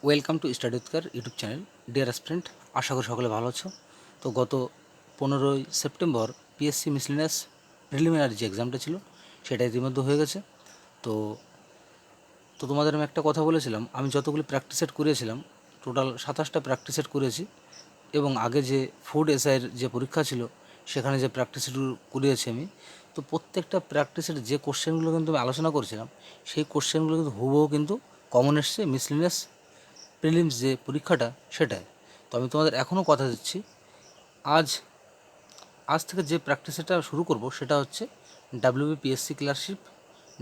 Welcome to study উৎকার YouTube channel. Dear student, আশা করি সকলে ভালো আছো। তো গত 15ই সেপ্টেম্বর পিএসসি মিসলিনিয়াস প্রিলিমিনারি যে এক্সামটা ছিল সেটা ইতিমধ্যে হয়ে গেছে। তো তো তোমাদের আমি একটা কথা বলেছিলাম, আমি যতগুলি প্র্যাকটিস সেট করিয়েছিলাম টোটাল 27টা প্র্যাকটিস সেট করিয়েছি, এবং আগে যে ফুড এসআইয়ের যে পরীক্ষা ছিল সেখানে যে প্র্যাকটিস সেটগুলো করিয়েছি আমি, তো প্রত্যেকটা প্র্যাকটিসের যে কোশ্চেনগুলো কিন্তু আমি আলোচনা করেছিলাম সেই কোশ্চেনগুলো কিন্তু হুবহু কিন্তু কমন এসছে মিসলিনিয়াস প্রিলিমস যে পরীক্ষাটা সেটাই। তো আমি তোমাদের এখনও কথা দিচ্ছি, আজ আজ থেকে যে প্র্যাকটিসটা শুরু করব সেটা হচ্ছে ডাব্লিউবিপিএসসি ক্লার্কশিপ,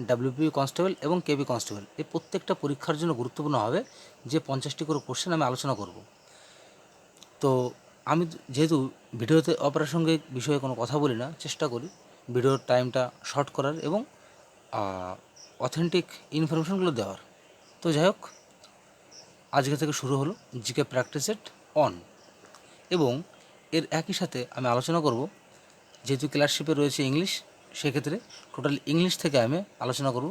ডাব্লিউপি কনস্টেবল এবং কেবি কনস্টেবল, এই প্রত্যেকটা পরীক্ষার জন্য গুরুত্বপূর্ণ হবে যে 50টি করে কোশ্চেন আমি আলোচনা করব। তো আমি যেহেতু ভিডিওতে অপ্রাসঙ্গিক বিষয়ে কোনো কথা বলি না, চেষ্টা করি ভিডিওর টাইমটা শর্ট করার এবং অথেন্টিক ইনফরমেশনগুলো দেওয়ার। তো যাই হোক, আজকে থেকে শুরু হলো জিকে প্র্যাকটিস সেট অন, এবং এর একই সাথে আমি আলোচনা করব, যেহেতু ক্লার্কশিপে রয়েছে ইংলিশ, সেক্ষেত্রে টোটাল ইংলিশ থেকে আমি আলোচনা করব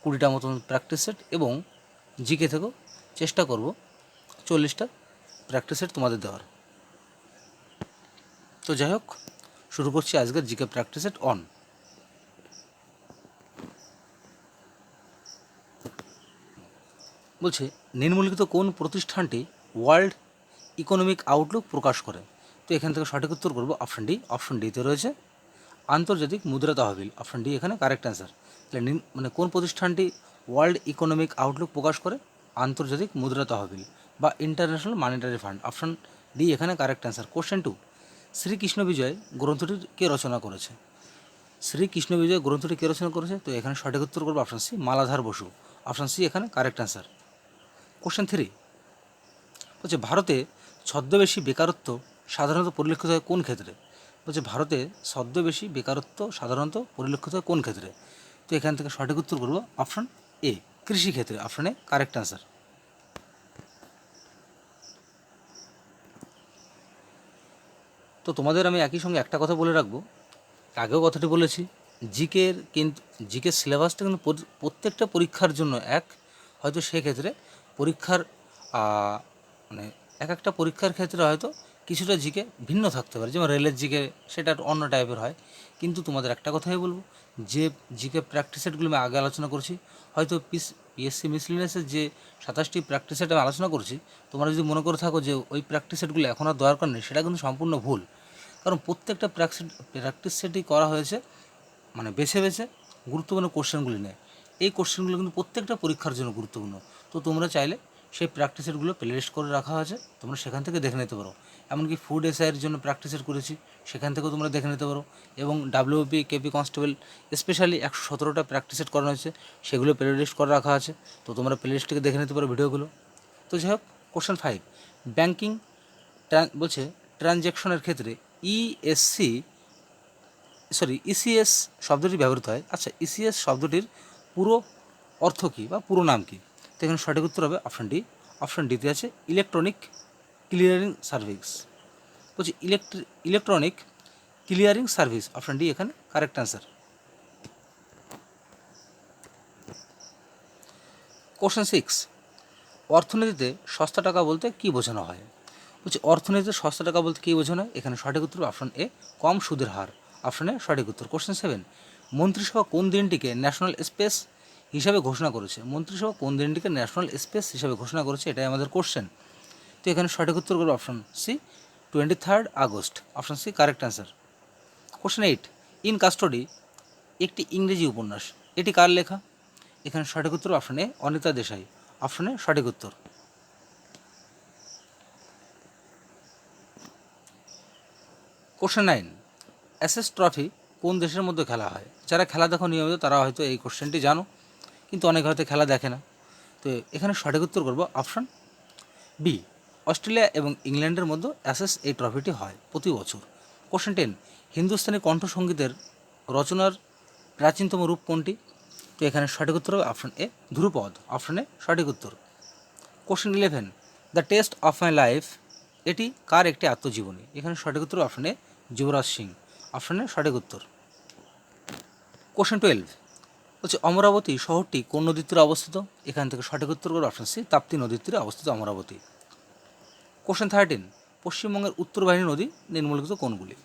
20টা মতন প্র্যাকটিস সেট, এবং জিকে থেকেও চেষ্টা করব 40টা প্র্যাকটিস সেট তোমাদের দেওয়ার। তো যাই হোক, শুরু করছি আজকের জিকে প্র্যাকটিস সেট অন। বলছে, নিম্নলিখিত কোন প্রতিষ্ঠানটি ওয়ার্ল্ড ইকোনমিক আউটলুক প্রকাশ করে? তো এখান থেকে সঠিক উত্তর করব অপশন ডি। অপশন ডিতে রয়েছে আন্তর্জাতিক মুদ্রা তহবিল। অপশন ডি এখানে কারেক্ট অ্যান্সার। তাহলে কোন প্রতিষ্ঠানটি ওয়ার্ল্ড ইকোনমিক আউটলুক প্রকাশ করে? আন্তর্জাতিক মুদ্রা তহবিল বা international monetary fund. Option D এখানে কারেক্ট অ্যান্সার। কোশ্চেন 2, শ্রীকৃষ্ণ বিজয় গ্রন্থটির কে রচনা করেছে? শ্রীকৃষ্ণ বিজয় গ্রন্থটি কে রচনা করেছে? তো এখানে সঠিক উত্তর করবো option C, Maladhar Basu. Option C এখানে কারেক্ট অ্যান্সার। কোশ্চেন 3 বলছে, ভারতে ছদ্মবেশী বেকারত্ব সাধারণত পরিলক্ষিত হয় কোন ক্ষেত্রে? বলছে, ভারতে ছদ্মবেশী বেকারত্ব সাধারণত পরিলক্ষিত হয় কোন ক্ষেত্রে? তো এখান থেকে সঠিক উত্তর করব অপশন এ, কৃষিক্ষেত্রে। Option A correct answer. তো তোমাদের আমি একই সঙ্গে একটা কথা বলে রাখবো, আগেও কথাটি বলেছি, জিকের কিন্তু জিকের সিলেবাসটা কিন্তু প্রত্যেকটা পরীক্ষার জন্য এক, হয়তো সেক্ষেত্রে পরীক্ষার মানে এক একটা পরীক্ষার ক্ষেত্রে হয়তো কিছুটা জিকে ভিন্ন থাকতে পারে, যেমন রেলের জিকে সেটা অন্য টাইপের হয়। কিন্তু তোমাদের একটা কথাই বলবো, যে জিকে প্র্যাকটিস সেটগুলো আমি আগে আলোচনা করছি, হয়তো পিএসসি মিসলিনিয়াসের যে 27টি প্র্যাকটিস সেট আমি আলোচনা করছি, তোমরা যদি মনে করে থাকো যে ওই প্র্যাকটিস সেটগুলো এখন আর দরকার নেই, সেটা কিন্তু সম্পূর্ণ ভুল। কারণ প্রত্যেকটা প্র্যাকটিস সেটই করা হয়েছে মানে বেছে বেছে গুরুত্বপূর্ণ কোশ্চেনগুলি নেয়। এই কোশ্চেনগুলো কিন্তু প্রত্যেকটা পরীক্ষার জন্য গুরুত্বপূর্ণ। তো তোমরা চাইলে সেই প্র্যাকটিস সেটগুলো প্লেলিস্ট করে রাখা আছে, তোমরা সেখান থেকে দেখে নিতে পারো। এমনকি ফুড এসআইয়ের জন্য প্র্যাকটিস সেট করেছি, সেখান থেকেও তোমরা দেখে নিতে পারো। এবং ডাব্লিউপি কেপি কনস্টেবল স্পেশালি 117টা প্র্যাকটিস সেট করানো হয়েছে, সেগুলো প্লেলিস্ট করে রাখা আছে, তো তোমরা প্লেলিস্ট থেকে দেখে নিতে পারো ভিডিওগুলো। তো যাই হোক, কোশ্চেন 5, ব্যাংকিং বলছে ট্রানজ্যাকশনের ক্ষেত্রে ইএসসি ইসিএস শব্দটি ব্যবহৃত হয়। আচ্ছা, ইসিএস শব্দটির পুরো অর্থ কী বা পুরো নাম কী? তো এখানে সঠিক উত্তর হবে অপশন ডি। অপশন ডিতে আছে ইলেকট্রনিক ক্লিয়ারিং সার্ভিস। বলছি electronic clearing service. Option D এখানে কারেক্ট অ্যান্সার। কোশ্চেন 6, অর্থনীতিতে সস্তা টাকা বলতে কী বোঝানো হয়? বলছি, অর্থনীতিতে সস্তা টাকা বলতে কী বোঝানো হয়? এখানে সঠিক উত্তর অপশন এ, কম সুদের হার। অপশন এ সঠিক উত্তর। কোশ্চেন 7, মন্ত্রিসভা কোন দিনটিকে ন্যাশনাল স্পেস হিসাবে ঘোষণা করেছে? মন্ত্রিসভা কোন দিনটিকে ন্যাশনাল স্পেস হিসাবে ঘোষণা করেছে, এটাই আমাদের কোশ্চেন। তো এখানে সঠিক উত্তর করবে অপশন সি, 23 আগস্ট। Option C correct answer. Question 8, in custody একটি ইংরেজি উপন্যাস, এটি কার লেখা? এখানে সঠিক উত্তর option A, Anita Desai. Option A সঠিক উত্তর। কোশ্চেন 9, অ্যাশেজ ট্রফি কোন দেশের মধ্যে খেলা হয়? যারা খেলা দেখো নিয়মিত তারা হয়তো এই কোশ্চেনটি জানো, কিন্তু অনেকে হয়তো খেলা দেখে না। তো এখানে সঠিক উত্তর করব অপশন বি, অস্ট্রেলিয়া এবং ইংল্যান্ডের মধ্যে অ্যাশেজ এই ট্রফিটি হয় প্রতি বছর। কোশ্চেন 10, হিন্দুস্তানি কণ্ঠসঙ্গীতের রচনার প্রাচীনতম রূপ কোনটি? তো এখানে সঠিক উত্তর হবে option A, Dhrupad. Option A সঠিক উত্তর। Question 11, the test of my life এটি কার একটি আত্মজীবনী? এখানে সঠিক উত্তর option A, Yuvraj Singh. Option A সঠিক উত্তর। কোশ্চেন 12, বলছে অমরাবতী শহরটি কোন নদীর তীরে অবস্থিত? এখান থেকে সঠিক উত্তর করবে অপশন সি, তাপ্তি নদীর তীরে অবস্থিত অমরাবতী। কোশ্চেন 13, পশ্চিমবঙ্গের উত্তর বাহিনী নদী নিম্নলিখিত কোনগুলি?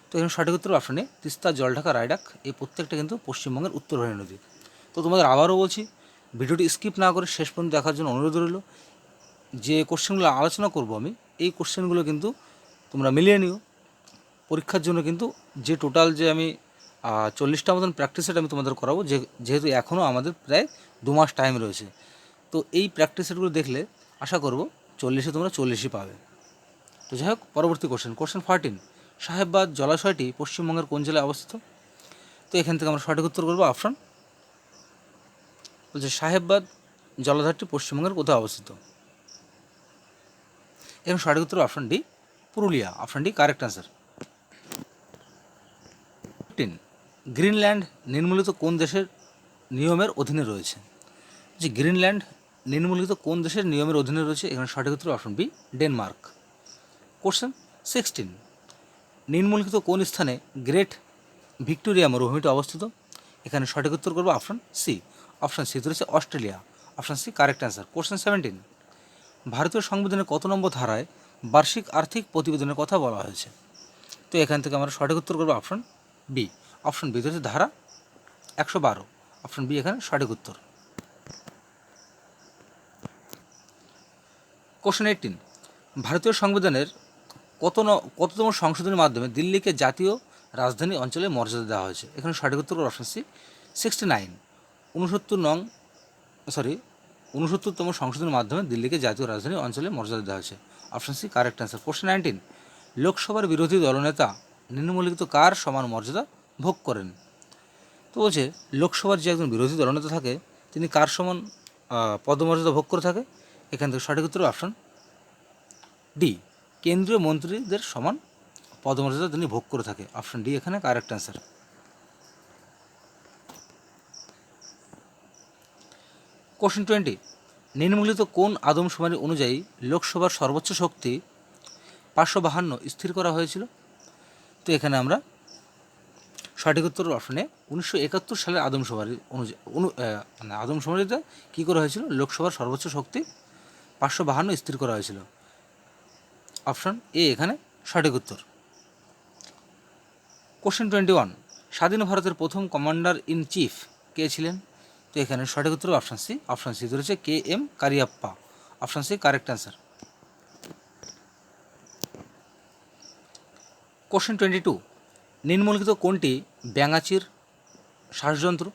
তো এখানে সঠিক উত্তর অপশনে তিস্তা, জলঢাকা, রায়ডাক, এই প্রত্যেকটা কিন্তু পশ্চিমবঙ্গের উত্তর বাহিনী নদী। তো তোমাদের আবারও বলছি, ভিডিওটি স্কিপ না করে শেষ পর্যন্ত দেখার জন্য অনুরোধ রইল। যে কোশ্চেনগুলো আলোচনা করব আমি, এই কোশ্চেনগুলো কিন্তু তোমরা মিলিয়ে নিও পরীক্ষার জন্য। কিন্তু যে টোটাল যে আমি 40টা মতন প্র্যাকটিস সেট আমি তোমাদের করাবো, যেহেতু এখনও আমাদের প্রায় 2 মাস টাইম রয়েছে। তো এই প্র্যাকটিস সেটগুলো দেখলে আশা করব 40-এ তোমরা 40ই পাবে। তো যাই হোক, পরবর্তী কোশ্চেন 14, সাহেববাদ জলাশয়টি পশ্চিমবঙ্গের কোন জেলায় অবস্থিত? তো এখান থেকে আমরা সঠিক উত্তর করবো অপশন, বলছে সাহেববাদ জলাধারটি পশ্চিমবঙ্গের কোথায় অবস্থিত? এখানে সঠিক উত্তর option D, Purulia. Option D correct answer. 15, Greenland নিম্নলিখিত কোন দেশের নিয়মের অধীনে রয়েছে? যে গ্রিনল্যান্ড নিম্নলিখিত কোন দেশের নিয়মের অধীনে রয়েছে? এখানে সঠিক উত্তর অপশন বি, ডেনমার্ক। কোশ্চেন 16, নিম্নলিখিত কোন স্থানে গ্রেট ভিক্টোরিয়া মরুভূমিটি অবস্থিত? এখানে সঠিক উত্তর করবো অপশন সি। অপশন সি রয়েছে Australia. Option C correct answer. Question 17, ভারতীয় সংবিধানের কত নম্বর ধারায় বার্ষিক আর্থিক প্রতিবেদনের কথা বলা হয়েছে? তো এখান থেকে আমরা সঠিক উত্তর করবো অপশন বি। অপশন বি হচ্ছে ধারা 112। অপশন বি এখানে সঠিক উত্তর। কোশ্চেন 18, ভারতীয় সংবিধানের কততম সংশোধনীর মাধ্যমে দিল্লিকে জাতীয় রাজধানী অঞ্চলে মর্যাদা দেওয়া হয়েছে? এখানে সঠিক উত্তর অপশন সি, 69। 69তম সংশোধনের মাধ্যমে দিল্লিকে জাতীয় রাজধানী অঞ্চলে মর্যাদা দেওয়া হয়েছে। Option C correct answer. Question 19, লোকসভার বিরোধী দলনেতা নিম্নলিখিত কার সমান মর্যাদা ভোগ করেন? তো বলছে লোকসভার যে একজন বিরোধী দলনেতা থাকে তিনি কার সমান পদমর্যাদা ভোগ করে থাকে? এখান থেকে সঠিক উত্তর অপশন ডি, কেন্দ্রীয় মন্ত্রীদের সমান পদমর্যাদা তিনি ভোগ করে থাকে। অপশন ডি এখানে কারেক্ট অ্যান্সার। কোশ্চেন 20, নিম্নলিখিত কোন আদমশুমারি অনুযায়ী লোকসভার সর্বোচ্চ শক্তি 552 স্থির করা হয়েছিল? তো এখানে আমরা সঠিক উত্তর অপশনে 1971 সালের আদমশুমারি অনুযায়ী আদমশুমারিতে কী করা হয়েছিল? লোকসভার সর্বোচ্চ শক্তি 552 স্থির করা হয়েছিল। অপশন এ এখানে সঠিক উত্তর। কোশ্চেন 21, স্বাধীন ভারতের প্রথম কমান্ডার ইন চিফ কে ছিলেন? তো এখানে সঠিক উত্তর অপশন সি। অপশন সি রয়েছে K M Cariappa. Option C correct answer. Question 22, নিম্নলিখিত কোনটি ব্যাঙাচির শ্বাসযন্ত্র?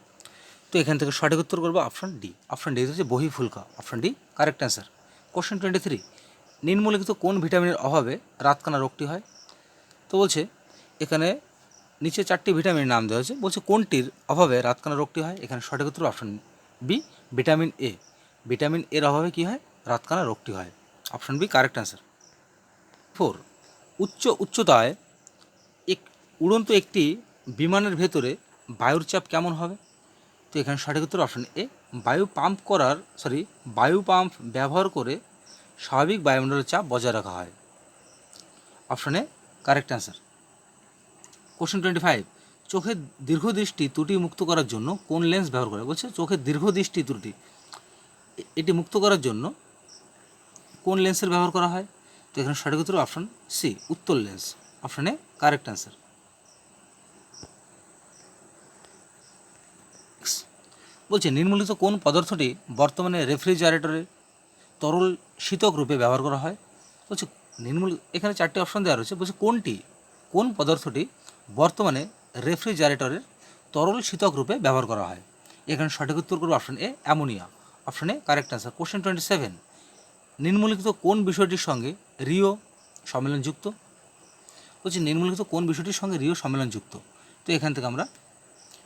তো এখান থেকে সঠিক উত্তর করবো অপশন ডি। অপশন ডি হচ্ছে বহিঃফুলকা। Option D correct answer. Question 23, নিম্নলিখিত কোন ভিটামিনের অভাবে রাতকানা রোগটি হয়? তো বলছে এখানে নিচে 4টি ভিটামিনের নাম দেওয়া হয়েছে, বলছে কোনটির অভাবে রাতকানা রোগটি হয়? এখানে সঠিক উত্তর option B, vitamin A. Vitamin এর অভাবে কী হয়? রাতকানা রোগটি হয়। Option B correct answer. 4, উচ্চতায় উড়ন্ত একটি বিমানের ভেতরে বায়ুর চাপ কেমন হবে? তো এখানে সঠিক উত্তর অপশন এ, বায়ু পাম্প ব্যবহার করে স্বাভাবিক বায়ুমণ্ডলের চাপ বজায় রাখা হয়। Option A correct answer. Question 25, চোখের দীর্ঘদৃষ্টি ত্রুটি মুক্ত করার জন্য কোন লেন্স ব্যবহার করে? বলছে চোখের দীর্ঘদৃষ্টি ত্রুটি এটি মুক্ত করার জন্য কোন লেন্সের ব্যবহার করা হয়? তো এখানে সঠিক উত্তর অপশন সি, উত্তল lens. Option A correct answer. বলছে নিম্নলিখিত কোন পদার্থটি বর্তমানে রেফ্রিজারেটরে তরল শীতক রূপে ব্যবহার করা হয়? বলছে এখানে 4টি অপশন দেওয়া রয়েছে, বলছে কোন পদার্থটি বর্তমানে রেফ্রিজারেটরের তরল শীতক রূপে ব্যবহার করা হয়? এখানে সঠিক উত্তর করবো option A, ammonia. Option A correct answer. Question 27, নিম্নলিখিত কোন বিষয়টির সঙ্গে রিও সম্মেলন যুক্ত? বলছি নিম্নলিখিত কোন বিষয়টির সঙ্গে রিও সম্মেলন যুক্ত? তো এখান থেকে আমরা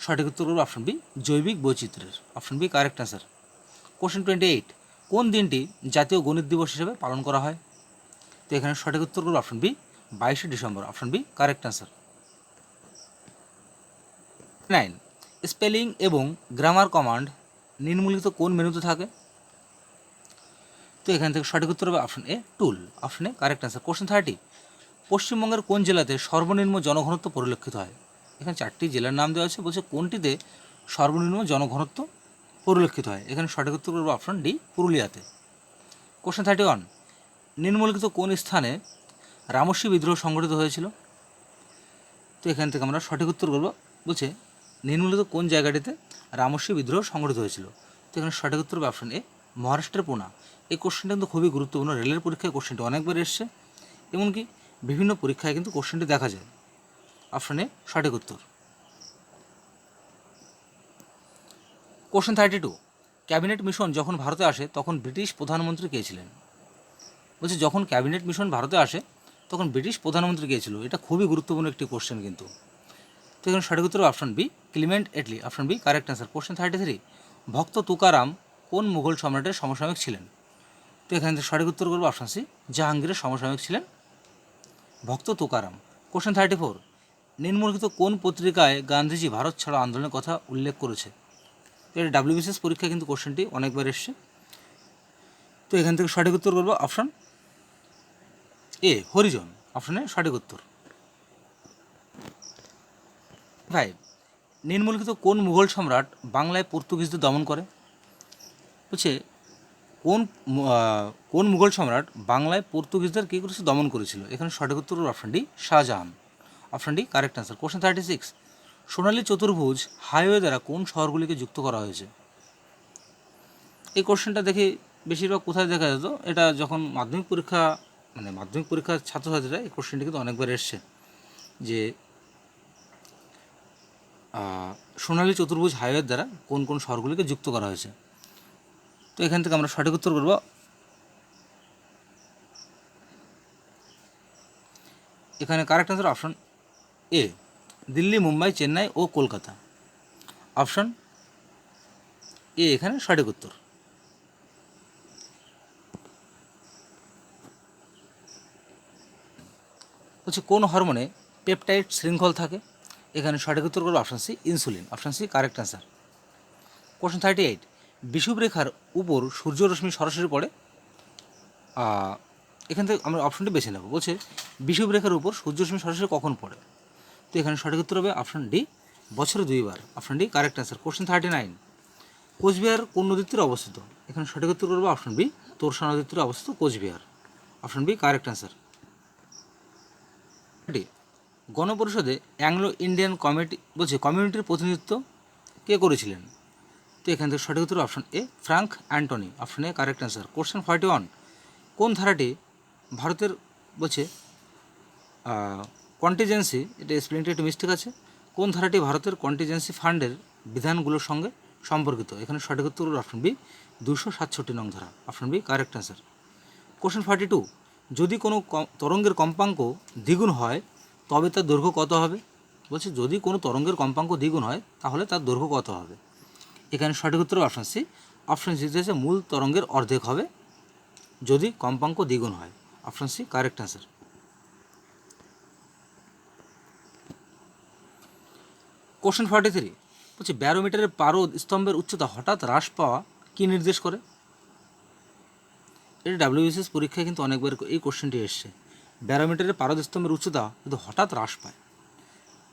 সঠিক উত্তর করবো অপশন বি, জৈবিক বৈচিত্র্যের। Option B correct answer. Question 28, কোন দিনটি জাতীয় গণিত দিবস হিসেবে পালন করা হয়? তো এখানে সঠিক উত্তর করবো অপশন বি, 22শে December. Option B correct answer. 9, spelling এবং গ্রামার কমান্ড নিম্নলিখিত কোন মেনুতে থাকে? তো এখান থেকে সঠিক উত্তর হবে option A, tool. Option A correct answer. Question 30, পশ্চিমবঙ্গের কোন জেলাতে সর্বনিম্ন জনঘনত্ব পরিলক্ষিত হয়? এখানে 4টি জেলার নাম দেওয়া আছে, বলছে কোনটিতে সর্বনিম্ন জনঘনত্ব পরিলক্ষিত হয়? এখানে সঠিক উত্তর করবো অপশন ডি, পুরুলিয়াতে। কোশ্চেন 31, নিম্নলিখিত কোন স্থানে রামস্বী বিদ্রোহ সংঘটিত হয়েছিল? তো এখান থেকে আমরা সঠিক উত্তর করবো, বলছে নিম্নলিখিত কোন জায়গাটিতে রামস্বী বিদ্রোহ সংঘটিত হয়েছিল? তো এখানে সঠিক উত্তর হবে অপশন এ, মহারাষ্ট্রের পুনা। এই কোশ্চেনটা কিন্তু খুবই গুরুত্বপূর্ণ, রেলের পরীক্ষায় কোশ্চেনটি অনেকবার এসছে, এমনকি বিভিন্ন পরীক্ষায় কিন্তু কোশ্চেনটি দেখা যায়। অপশন এ সঠিক উত্তর। কোশ্চেন 32, ক্যাবিনেট মিশন যখন ভারতে আসে তখন ব্রিটিশ প্রধানমন্ত্রী কে ছিলেন? বলছে যখন ক্যাবিনেট মিশন ভারতে আসে তখন ব্রিটিশ প্রধানমন্ত্রী কে ছিল? এটা খুবই গুরুত্বপূর্ণ একটি কোশ্চেন কিন্তু। তো এখানে সঠিক উত্তর option B, Clement Attlee. Option B correct answer. Question 33, ভক্ত তুকারাম কোন মুঘল সম্রাটের সমসাময়িক ছিলেন? তো এখানে সঠিক উত্তর করবো অপশন সি, জাহাঙ্গীরের সমসাময়িক ছিলেন ভক্ত তুকারাম। কোশ্চেন 34, নিম্নলিখিত কোন পত্রিকায় গান্ধীজি ভারত ছাড়ো আন্দোলনের কথা উল্লেখ করেছে? এটা ডাব্লিউবিসিএস পরীক্ষায় কিন্তু কোশ্চেনটি অনেকবার এসছে। তো এখান থেকে সঠিক উত্তর করবো অপশন এ, হরিজন। অপশনে সঠিক উত্তর। 5, নিম্নলিখিত কোন মুঘল সম্রাট বাংলায় পর্তুগিজদের দমন করে? বলছে কোন কোন মুঘল সম্রাট বাংলায় পর্তুগিজদের কী করেছে, দমন করেছিল? এখানে সঠিক উত্তর option D, Shahjahan. Option D correct answer. Question 36, সোনালী চতুর্ভুজ হাইওয়ে দ্বারা কোন শহরগুলিকে যুক্ত করা হয়েছে? এই কোশ্চেনটা দেখে বেশিরভাগ কোথায় দেখা যেত, এটা যখন মাধ্যমিক পরীক্ষার ছাত্রছাত্রীরা এই কোশ্চেনটি কিন্তু অনেকবার এসছে, যে সোনালী চতুর্ভুজ হাইওয়ের দ্বারা কোন কোন শহরগুলিকে যুক্ত করা হয়েছে? তো এখান থেকে আমরা সঠিক উত্তর করব, এখানে correct answer option A, Delhi, Mumbai, Chennai ও কলকাতা। অপশন এ এখানে সঠিক উত্তর। হচ্ছে কোন হরমোনে পেপটাইড শৃঙ্খল থাকে? এখানে সঠিক উত্তর করবো option C, insulin. Option C correct answer. Question 38, বিষুবরেখার উপর সূর্যরশ্মি সরাসরি পড়ে? এখান থেকে আমরা অপশনটি বেছে নেব। বলছে বিষুবরেখার উপর সূর্যরশ্মি সরাসরি কখন পড়ে? তো এখানে সঠিক উত্তর হবে অপশন ডি, বছরে 2 বার। Option D correct answer. Question 39, Cooch Behar কোন নদীর তীরে অবস্থিত? এখানে সঠিক উত্তর করবো অপশন বি, তোরসা নদীর তীরে অবস্থিত Cooch Behar. Option B correct answer. গণপরিষদে অ্যাংলো ইন্ডিয়ান কমিউনিটির প্রতিনিধিত্ব কে করেছিলেন? তো এখান থেকে সঠিক উত্তর option A, Frank Anthony. Option A correct answer. Question 41, কোন ধারাটি ভারতের কন্টিজেন্সি, এটা স্পেলিংটা একটু মিস্টেক আছে, কোন ধারাটি ভারতের কন্টিজেন্সি ফান্ডের বিধানগুলোর সঙ্গে সম্পর্কিত? এখানে সঠিক উত্তর অপশন বি, 267 নং ধারা। Option B correct answer. Question 42, যদি কোনো তরঙ্গের কম্পাঙ্ক দ্বিগুণ হয় তবে তার দৈর্ঘ্য কত হবে? বলছে যদি কোনো তরঙ্গের কম্পাঙ্ক দ্বিগুণ হয় তাহলে তার দৈর্ঘ্য কত হবে? এখানে সঠিক উত্তর অপশন সি, অপশন সিতে আছে মূল তরঙ্গের অর্ধেক হবে যদি কম্পাঙ্ক দ্বিগুণ হয়। Option C correct answer. Question 43, বলছে ব্যারোমিটারের পারদ স্তম্ভের উচ্চতা হঠাৎ হ্রাস পাওয়া কী নির্দেশ করে? এটা ডাব্লিউবিসিএস পরীক্ষায় কিন্তু অনেকবার এই কোশ্চেনটি এসছে। ব্যারোমিটারের পারদ স্তম্ভের উচ্চতা যদি হঠাৎ হ্রাস পায়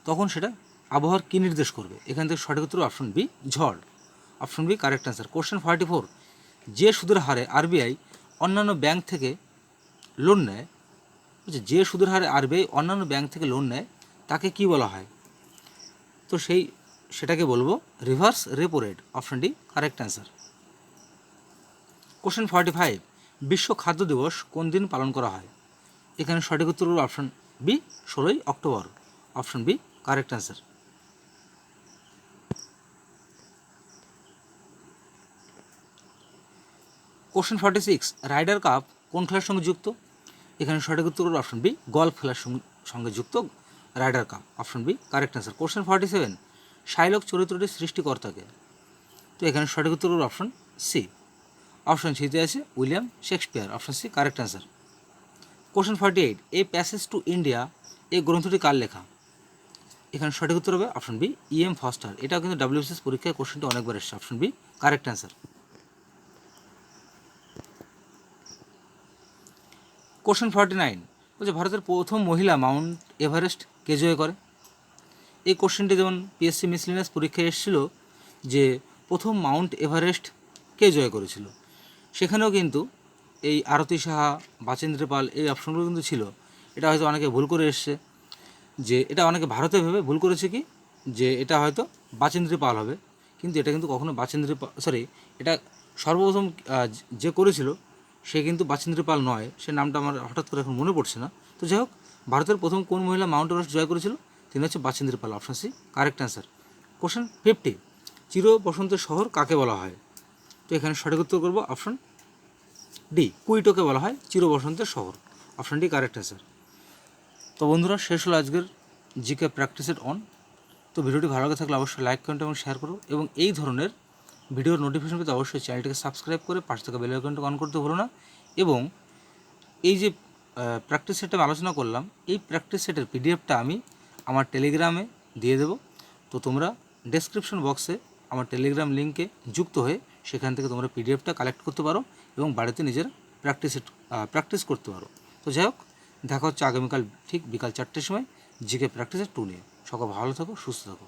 তখন সেটা আবহাওয়ার কী নির্দেশ করবে? এখান থেকে সঠিক উত্তর অপশন বি, ঝড়। Option B correct answer. Question 44, যে সুদের হারে আরবিআই অন্যান্য ব্যাংক থেকে লোন নেয়, যে সুদের হারে আরবিআই অন্যান্য ব্যাংক থেকে লোন নেয় তাকে কি বলা হয়? তো সেটাকে বলবো reverse repo rate. Option D correct answer. Question 45, বিশ্ব খাদ্য দিবস কোন দিন পালন করা হয়? এখানে সঠিক উত্তর হল অপশন বি, 16ই October. Option B correct answer. Question 46, Ryder Cup কোন খেলার সঙ্গে যুক্ত? এখানে সঠিক উত্তর হল অপশন বি, গলফ খেলার সঙ্গে যুক্ত Ryder Cup. Option B correct answer. Question 47, Shylock চরিত্রটির সৃষ্টিকর্তাকে? তো এখানে সঠিক উত্তর হল অপশন সি, অপশন সিতে আছে William Shakespeare. Option C correct answer. Question 48, A passage to India এই গ্রন্থটি কার লেখা? এখানে সঠিক উত্তর হবে অপশন বি, E.M. ফস্টার। এটাও কিন্তু ডাব্লিউবিসিএস পরীক্ষায় কোশ্চেনটি অনেকবার এসেছে। Option B correct answer. Question 49, বলছে ভারতের প্রথম মহিলা মাউন্ট এভারেস্ট কে জয় করে? এই কোশ্চেনটি যেমন পিএসসি মিসলিনিয়াস পরীক্ষায় এসেছিল যে প্রথম মাউন্ট এভারেস্ট কে জয় করেছিল। সেখানেও কিন্তু এই আরতি সাহা, বাচেন্দ্র পাল এই অপশনগুলো কিন্তু ছিল। এটা হয়তো অনেকে ভুল করে এসছে, যে এটা অনেকে ভারতে ভেবে ভুল করেছে কি যে এটা হয়তো বাচেন্দ্র পাল হবে, কিন্তু এটা কিন্তু কখনো বাচেন্দ্র পাল, সরি, এটা সর্বপ্রথম যে করেছিল সে কিন্তু বাচেন্দ্র পাল নয়, সে নামটা আমার হঠাৎ করে এখন মনে পড়ছে না। তো যাই হোক, ভারতের প্রথম কোন মহিলা মাউন্ট এভারেস্ট জয় করেছিল, তিনি হচ্ছে Bachendri Pal. Option C correct answer. Question 50, চির বসন্তের শহর কাকে বলা হয়? তো এখানে সঠিক উত্তর করবো অপশন ডি, কুইটোকে বলা হয় চির বসন্তের শহর। Option D correct answer. তো বন্ধুরা, শেষ হলো আজকের জিকে প্র্যাকটিসের অন। তো ভিডিওটি ভালো লাগে থাকলে অবশ্যই লাইক, কমেন্ট এবং শেয়ার করো, এবং এই ধরনের ভিডিওর নোটিফিকেশন পেতে অবশ্যই চ্যানেলটিকে সাবস্ক্রাইব করে পাশে থাকা বেল আইকনটা অন করতে ভুলো না। এবং এই যে প্র্যাকটিস সেটটা আমি আলোচনা করলাম, এই প্র্যাকটিস সেটের পিডিএফটা আমি আমার টেলিগ্রামে দিয়ে দেবো। তো তোমরা ডেসক্রিপশন বক্সে আমার টেলিগ্রাম লিঙ্কে যুক্ত হয়ে সেখান থেকে তোমরা পিডিএফটা কালেক্ট করতে পারো এবং বাড়িতে নিজের প্র্যাকটিস করতে পারো। তো যাই হোক, দেখা হচ্ছে আগামীকাল ঠিক বিকাল 4টের সময় জিকে প্র্যাকটিসের 2 নিয়ে। সকল ভালো থাকো, সুস্থ থাকো।